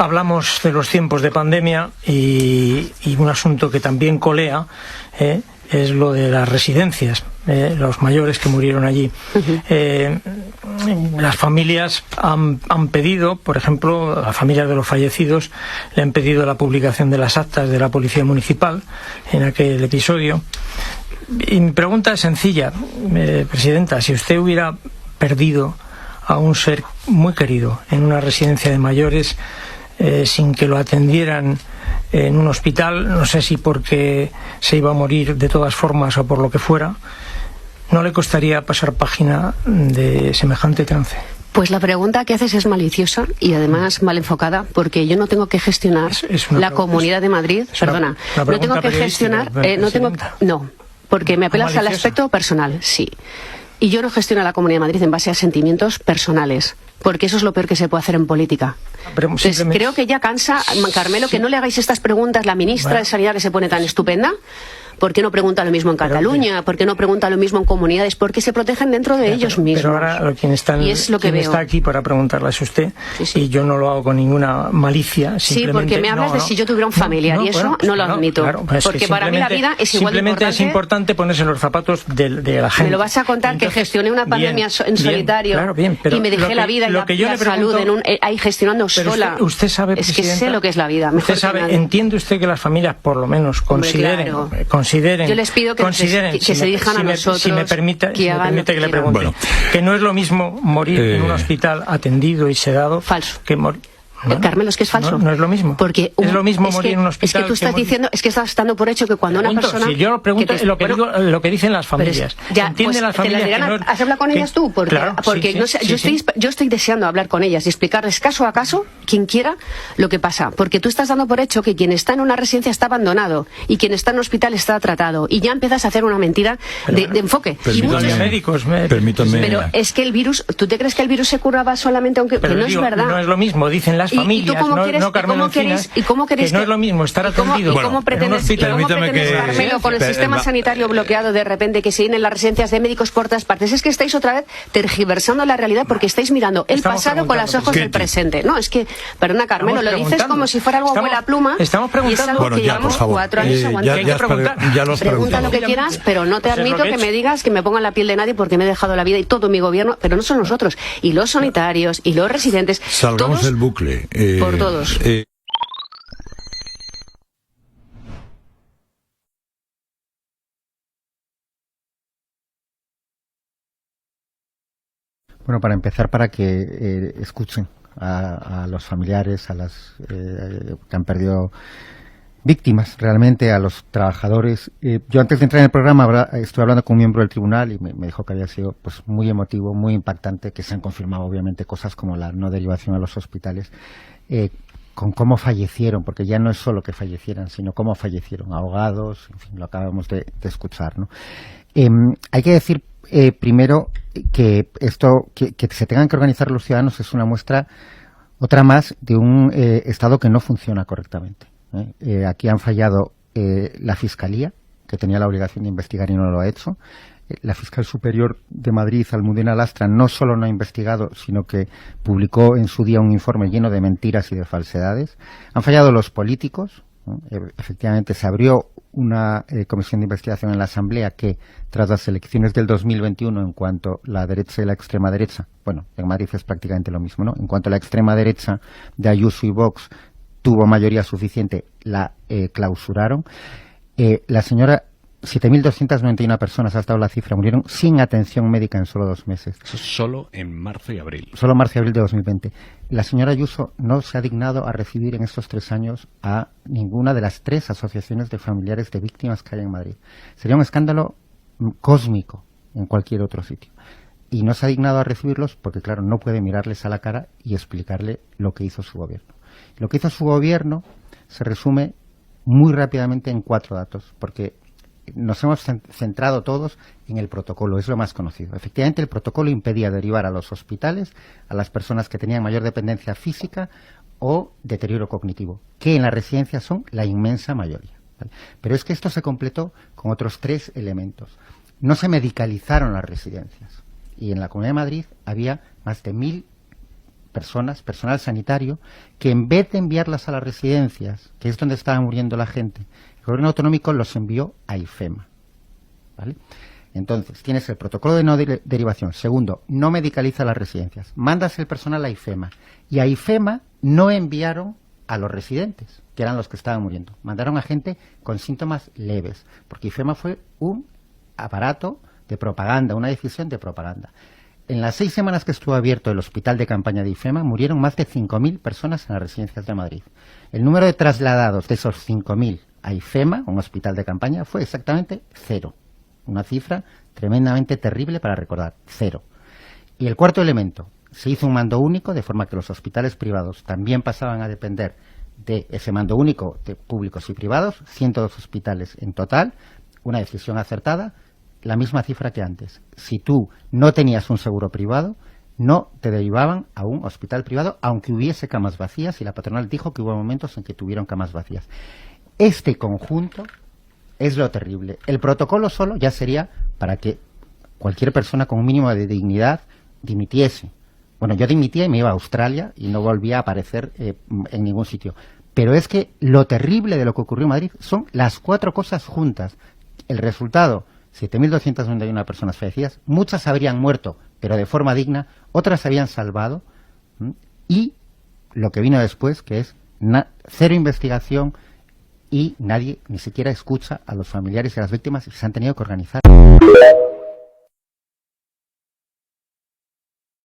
Hablamos de los tiempos de pandemia y un asunto que también colea es lo de las residencias, los mayores que murieron allí. Las familias han pedido, por ejemplo, las familias de los fallecidos le han pedido la publicación de las actas de la Policía Municipal en aquel episodio. Y mi pregunta es sencilla, Presidenta, si usted hubiera perdido a un ser muy querido en una residencia de mayores sin que lo atendieran en un hospital, no sé si porque se iba a morir de todas formas o por lo que fuera, ¿no le costaría pasar página de semejante trance? Pues la pregunta que haces es maliciosa y además mal enfocada, porque yo no tengo que gestionar la Comunidad de Madrid, perdona, no tengo que gestionar, no, porque me apelas al aspecto personal, sí. Y yo no gestiono la Comunidad de Madrid en base a sentimientos personales, porque eso es lo peor que se puede hacer en política. Entonces, creo que ya cansa, Carmelo, que no le hagáis estas preguntas. La ministra de Sanidad, que se pone tan estupenda, ¿por qué no pregunta lo mismo en Cataluña? ¿Por qué no pregunta lo mismo en comunidades? Porque se protegen dentro de ellos mismos. Pero ahora quien está aquí para preguntarle es usted, y yo no lo hago con ninguna malicia. Sí, porque me hablas de si yo tuviera un familiar y eso no lo admito. Claro, porque para mí la vida es igual de importante. Simplemente es importante ponerse en los zapatos de la gente. Me lo vas a contar. Entonces, que gestioné una pandemia en solitario, claro, y me dejé la vida y la salud ahí gestionando sola. Usted sabe, es que sé lo que es la vida. Usted sabe, entiende usted que las familias por lo menos consideren. Yo les pido que se dirijan a nosotros. Si me permite que le pregunte. Que no es lo mismo morir en un hospital atendido y sedado. Falso. Que morir. Carmelo, es que es falso. No es lo mismo. Porque es lo mismo morir en un hospital. Es que tú estás diciendo, es que estás dando por hecho que cuando una persona. Si yo pregunto lo que dicen las familias. ¿Entienden las familias? ¿Has hablado con ellas tú? Porque yo estoy deseando hablar con ellas y explicarles caso a caso, quien quiera, lo que pasa. Porque tú estás dando por hecho que quien está en una residencia está abandonado y quien está en un hospital está tratado. Y ya empiezas a hacer una mentira de enfoque. Y muchos médicos. Permítanme. Pero es que el virus, ¿tú te crees que el virus se curaba solamente aunque no es verdad? No es lo mismo, dicen las familias. ¿Y cómo queréis que no es lo mismo estar atendido en un hospital? Carmelo, con el sistema sanitario bloqueado de repente, que se vienen las residencias de médicos por todas partes? Es que estáis otra vez tergiversando la realidad porque estáis mirando el pasado con los ojos del presente. No, es que, perdona, Carmelo, lo dices como si fuera algo abuela pluma. Estamos preguntando. Y es algo que llevamos 4 años aguantando. Pregunta lo que quieras, pero no te admito que me digas que me ponga en la piel de nadie porque me he dejado la vida y todo mi gobierno, pero no son nosotros. Y los sanitarios y los residentes. Salgamos del bucle. Por todos. Bueno, para empezar, para que escuchen a los familiares, a las que han perdido víctimas, realmente a los trabajadores. Yo antes de entrar en el programa estuve hablando con un miembro del tribunal y me dijo que había sido pues muy emotivo, muy impactante, que se han confirmado obviamente cosas como la no derivación a los hospitales, con cómo fallecieron, porque ya no es solo que fallecieran, sino cómo fallecieron, ahogados, en fin, lo acabamos de escuchar, ¿no? Hay que decir primero que que se tengan que organizar los ciudadanos es una muestra, otra más, de un Estado que no funciona correctamente. Aquí han fallado la Fiscalía, que tenía la obligación de investigar y no lo ha hecho. La fiscal superior de Madrid, Almudena Lastra, no solo no ha investigado, sino que publicó en su día un informe lleno de mentiras y de falsedades. Han fallado los políticos, ¿no? Efectivamente, se abrió una comisión de investigación en la Asamblea que, tras las elecciones del 2021, en cuanto la derecha y la extrema derecha, bueno, en Madrid es prácticamente lo mismo, ¿no? En cuanto la extrema derecha de Ayuso y Vox tuvo mayoría suficiente, la clausuraron. La señora 7.291 personas, ha estado la cifra, murieron sin atención médica en solo 2 meses. Eso es solo en marzo y abril. Solo marzo y abril de 2020. La señora Ayuso no se ha dignado a recibir en estos 3 años a ninguna de las 3 asociaciones de familiares de víctimas que hay en Madrid. Sería un escándalo cósmico en cualquier otro sitio. Y no se ha dignado a recibirlos porque, claro, no puede mirarles a la cara y explicarle lo que hizo su gobierno. Lo que hizo su gobierno se resume muy rápidamente en 4 datos, porque nos hemos centrado todos en el protocolo, es lo más conocido. Efectivamente, el protocolo impedía derivar a los hospitales a las personas que tenían mayor dependencia física o deterioro cognitivo, que en las residencias son la inmensa mayoría, ¿vale? Pero es que esto se completó con otros 3 elementos. No se medicalizaron las residencias, y en la Comunidad de Madrid había más de 1.000 personal sanitario, que en vez de enviarlas a las residencias, que es donde estaba muriendo la gente, el gobierno autonómico los envió a IFEMA, ¿vale? Entonces, tienes el protocolo de no derivación. Segundo, no medicaliza las residencias. Mandas el personal a IFEMA. Y a IFEMA no enviaron a los residentes, que eran los que estaban muriendo. Mandaron a gente con síntomas leves, porque IFEMA fue un aparato de propaganda, una decisión de propaganda. En las 6 semanas que estuvo abierto el hospital de campaña de IFEMA, murieron más de 5.000 personas en las residencias de Madrid. El número de trasladados de esos 5.000 a IFEMA, un hospital de campaña, fue exactamente 0. Una cifra tremendamente terrible para recordar, 0. Y el cuarto elemento, se hizo un mando único, de forma que los hospitales privados también pasaban a depender de ese mando único de públicos y privados, 102 hospitales en total, una decisión acertada, la misma cifra que antes. Si tú no tenías un seguro privado, no te derivaban a un hospital privado, aunque hubiese camas vacías, y la patronal dijo que hubo momentos en que tuvieron camas vacías. Este conjunto es lo terrible. El protocolo solo ya sería para que cualquier persona con un mínimo de dignidad dimitiese. Bueno, yo dimitía y me iba a Australia y no volvía a aparecer en ningún sitio. Pero es que lo terrible de lo que ocurrió en Madrid son las 4 cosas juntas. El resultado, 7.291 personas fallecidas, muchas habrían muerto, pero de forma digna, otras se habían salvado, y lo que vino después, que es cero investigación, y nadie ni siquiera escucha a los familiares y a las víctimas, y se han tenido que organizar.